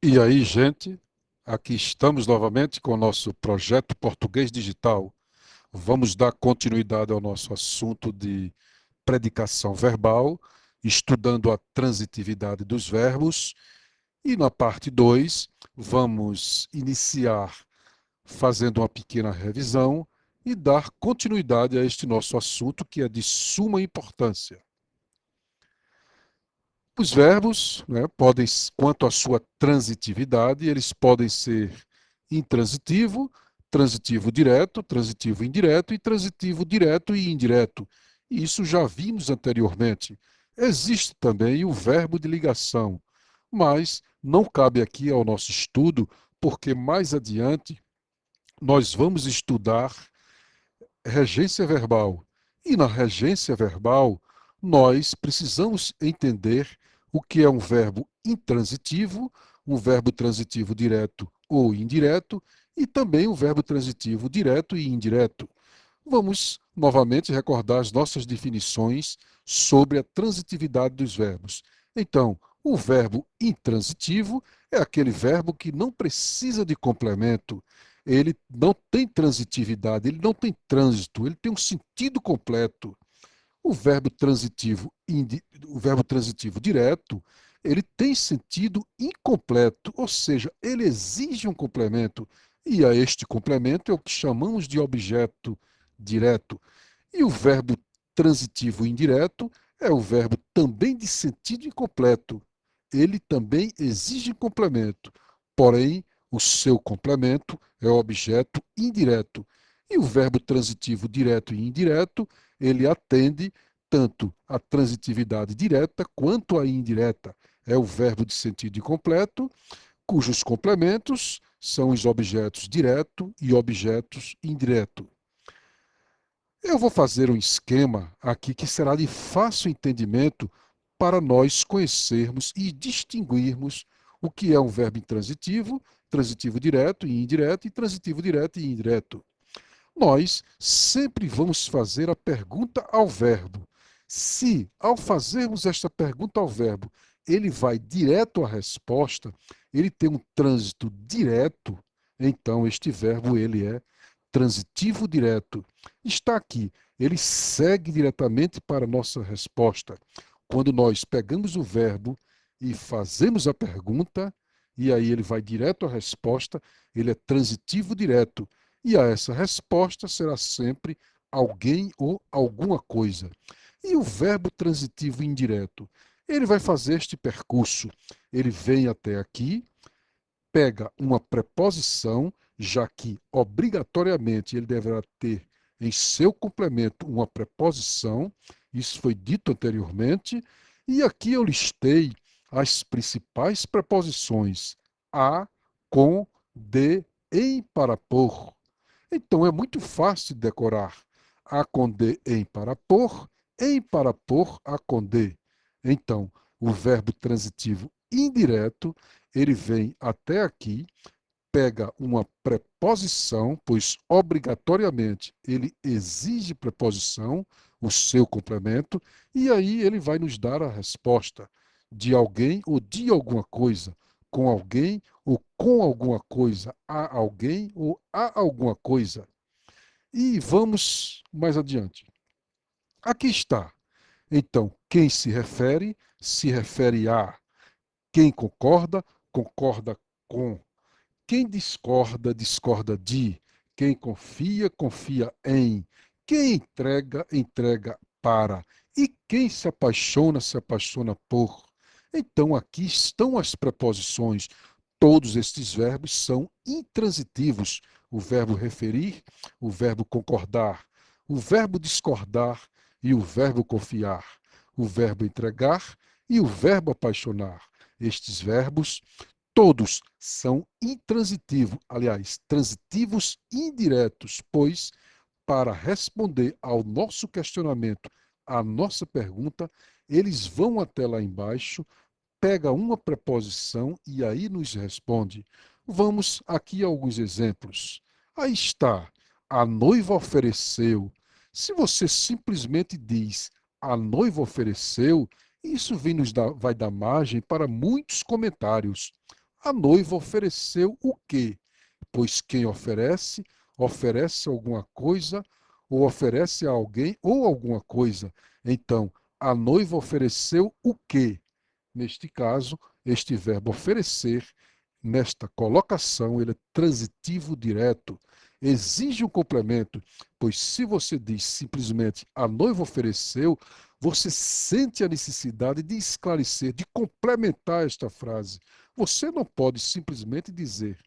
E aí, gente, aqui estamos novamente com o nosso projeto Português Digital. Vamos dar continuidade ao nosso assunto de predicação verbal, estudando a transitividade dos verbos. E na parte 2, vamos iniciar fazendo uma pequena revisão e dar continuidade a este nosso assunto que é de suma importância. Os verbos, né, podem, quanto à sua transitividade, eles podem ser intransitivo, transitivo direto, transitivo indireto e transitivo direto e indireto. Isso já vimos anteriormente. Existe também o verbo de ligação, mas não cabe aqui ao nosso estudo, porque mais adiante nós vamos estudar regência verbal. E na regência verbal, nós precisamos entender o que é um verbo intransitivo, um verbo transitivo direto ou indireto, e também um verbo transitivo direto e indireto. Vamos novamente recordar as nossas definições sobre a transitividade dos verbos. Então, o verbo intransitivo é aquele verbo que não precisa de complemento, ele não tem transitividade, ele não tem trânsito, ele tem um sentido completo. O verbo transitivo direto, ele tem sentido incompleto, ou seja, ele exige um complemento, e a este complemento é o que chamamos de objeto direto. E o verbo transitivo indireto é o verbo também de sentido incompleto. Ele também exige complemento, porém, o seu complemento é o objeto indireto. E o verbo transitivo direto e indireto, ele atende tanto à transitividade direta quanto à indireta. É o verbo de sentido incompleto, cujos complementos são os objetos direto e objetos indireto. Eu vou fazer um esquema aqui que será de fácil entendimento para nós conhecermos e distinguirmos o que é um verbo intransitivo, transitivo direto e indireto, e transitivo direto e indireto. Nós sempre vamos fazer a pergunta ao verbo. Se, ao fazermos esta pergunta ao verbo, ele vai direto à resposta, ele tem um trânsito direto, então este verbo ele é transitivo direto. Está aqui, ele segue diretamente para a nossa resposta. Quando nós pegamos o verbo e fazemos a pergunta, e aí ele vai direto à resposta, ele é transitivo direto. E a essa resposta será sempre alguém ou alguma coisa. E o verbo transitivo indireto? Ele vai fazer este percurso. Ele vem até aqui, pega uma preposição, já que obrigatoriamente ele deverá ter em seu complemento uma preposição, isso foi dito anteriormente, e aqui eu listei as principais preposições: a, com, de, em, para, por. Então é muito fácil de decorar. A com de em para por, a com de. Então, o verbo transitivo indireto, ele vem até aqui, pega uma preposição, pois obrigatoriamente ele exige preposição, o seu complemento, e aí ele vai nos dar a resposta de alguém ou de alguma coisa, com alguém ou com alguma coisa, a alguém ou a alguma coisa. E vamos mais adiante. Aqui está. Então, quem se refere a. Quem concorda, concorda com. Quem discorda, discorda de. Quem confia, confia em. Quem entrega, entrega para. E quem se apaixona por. Então, aqui estão as preposições. Todos estes verbos são intransitivos. O verbo referir, o verbo concordar, o verbo discordar e o verbo confiar, o verbo entregar e o verbo apaixonar. Estes verbos todos são intransitivos, aliás, transitivos indiretos, pois para responder ao nosso questionamento, à nossa pergunta, eles vão até lá embaixo, pega uma preposição e aí nos responde. Vamos aqui a alguns exemplos. Aí está, a noiva ofereceu. Se você simplesmente diz a noiva ofereceu, isso vai dar margem para muitos comentários. A noiva ofereceu o quê? Pois quem oferece, oferece alguma coisa, ou oferece a alguém ou alguma coisa. Então, a noiva ofereceu o quê? Neste caso, este verbo oferecer, nesta colocação, ele é transitivo direto. Exige um complemento, pois se você diz simplesmente a noiva ofereceu, você sente a necessidade de esclarecer, de complementar esta frase. Você não pode simplesmente dizer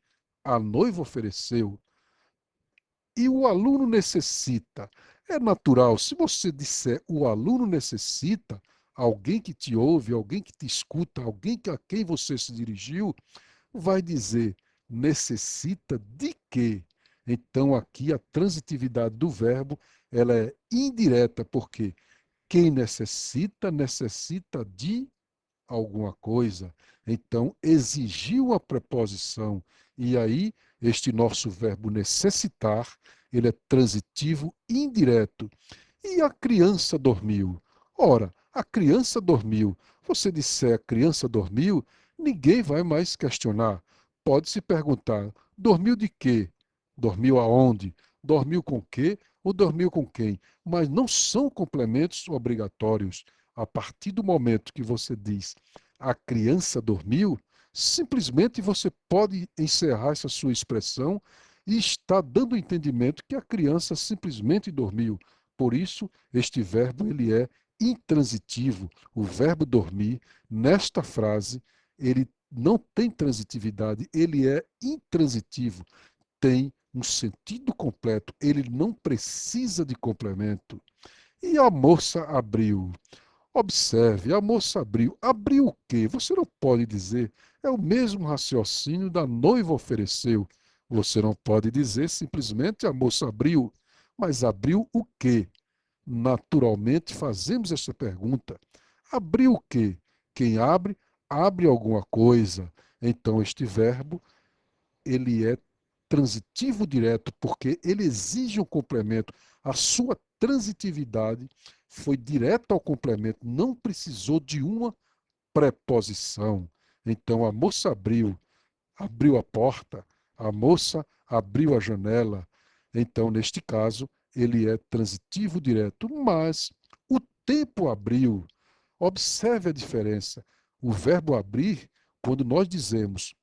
a noiva ofereceu e o aluno necessita. É natural, se você disser o aluno necessita, alguém que te ouve, alguém que te escuta, alguém a quem você se dirigiu, vai dizer necessita de quê? Então aqui a transitividade do verbo, ela é indireta, porque quem necessita, necessita de alguma coisa. Então, exigiu a preposição. E aí, este nosso verbo necessitar, ele é transitivo indireto. E a criança dormiu? Ora, a criança dormiu. Você disser a criança dormiu, ninguém vai mais questionar. Pode se perguntar, dormiu de quê? Dormiu aonde? Dormiu com quê? Ou dormiu com quem? Mas não são complementos obrigatórios. A partir do momento que você diz a criança dormiu, simplesmente você pode encerrar essa sua expressão e está dando o entendimento que a criança simplesmente dormiu. Por isso, este verbo ele é intransitivo. O verbo dormir, nesta frase, ele não tem transitividade, ele é intransitivo. Tem um sentido completo, ele não precisa de complemento. E a moça abriu. Observe, a moça abriu. Abriu o quê? Você não pode dizer. É o mesmo raciocínio da noiva ofereceu. Você não pode dizer simplesmente a moça abriu. Mas abriu o quê? Naturalmente fazemos essa pergunta. Abriu o quê? Quem abre, abre alguma coisa. Então este verbo ele é transitivo direto, porque ele exige um complemento. A sua transitividade foi direta ao complemento, não precisou de uma preposição. Então a moça abriu, abriu a porta, a moça abriu a janela. Então, neste caso, ele é transitivo direto, mas o tempo abriu. Observe a diferença. O verbo abrir, quando nós dizemos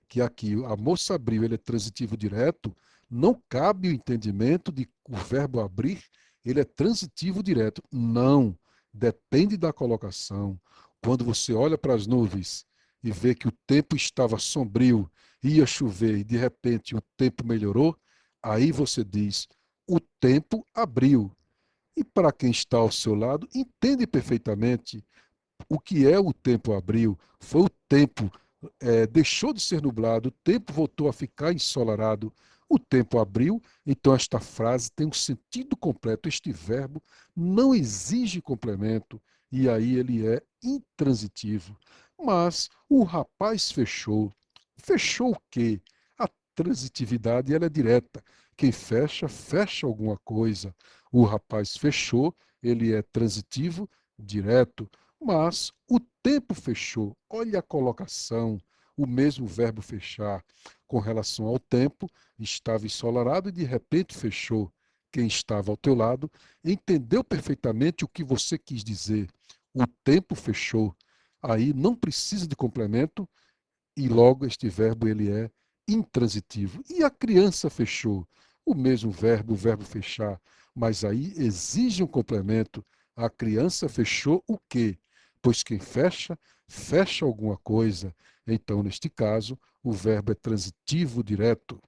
que aqui a moça abriu, ele é transitivo direto, não cabe o entendimento de o verbo abrir, ele é transitivo direto. Não, depende da colocação. Quando você olha para as nuvens e vê que o tempo estava sombrio, ia chover e de repente o tempo melhorou, aí você diz, o tempo abriu. E para quem está ao seu lado, entende perfeitamente o que é o tempo abril. Foi o tempo deixou de ser nublado, o tempo voltou a ficar ensolarado, o tempo abriu, então esta frase tem um sentido completo. Este verbo não exige complemento, e aí ele é intransitivo. Mas o rapaz fechou. Fechou o quê? A transitividade ela é direta. Quem fecha, fecha alguma coisa. O rapaz fechou, ele é transitivo, direto. Mas o tempo fechou. Olha a colocação, o mesmo verbo fechar. Com relação ao tempo, estava ensolarado e de repente fechou. Quem estava ao teu lado entendeu perfeitamente o que você quis dizer. O tempo fechou. Aí não precisa de complemento e logo este verbo ele é intransitivo. E a criança fechou. O mesmo verbo, o verbo fechar, mas aí exige um complemento. A criança fechou o quê? Pois quem fecha, fecha alguma coisa. Então, neste caso, o verbo é transitivo direto.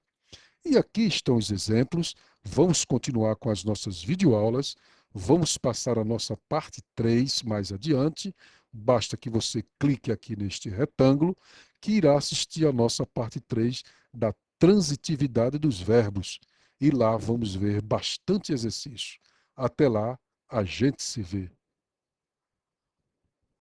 E aqui estão os exemplos. Vamos continuar com as nossas videoaulas. Vamos passar a nossa parte 3 mais adiante. Basta que você clique aqui neste retângulo, que irá assistir a nossa parte 3 da transitividade dos verbos. E lá vamos ver bastante exercício. Até lá, a gente se vê.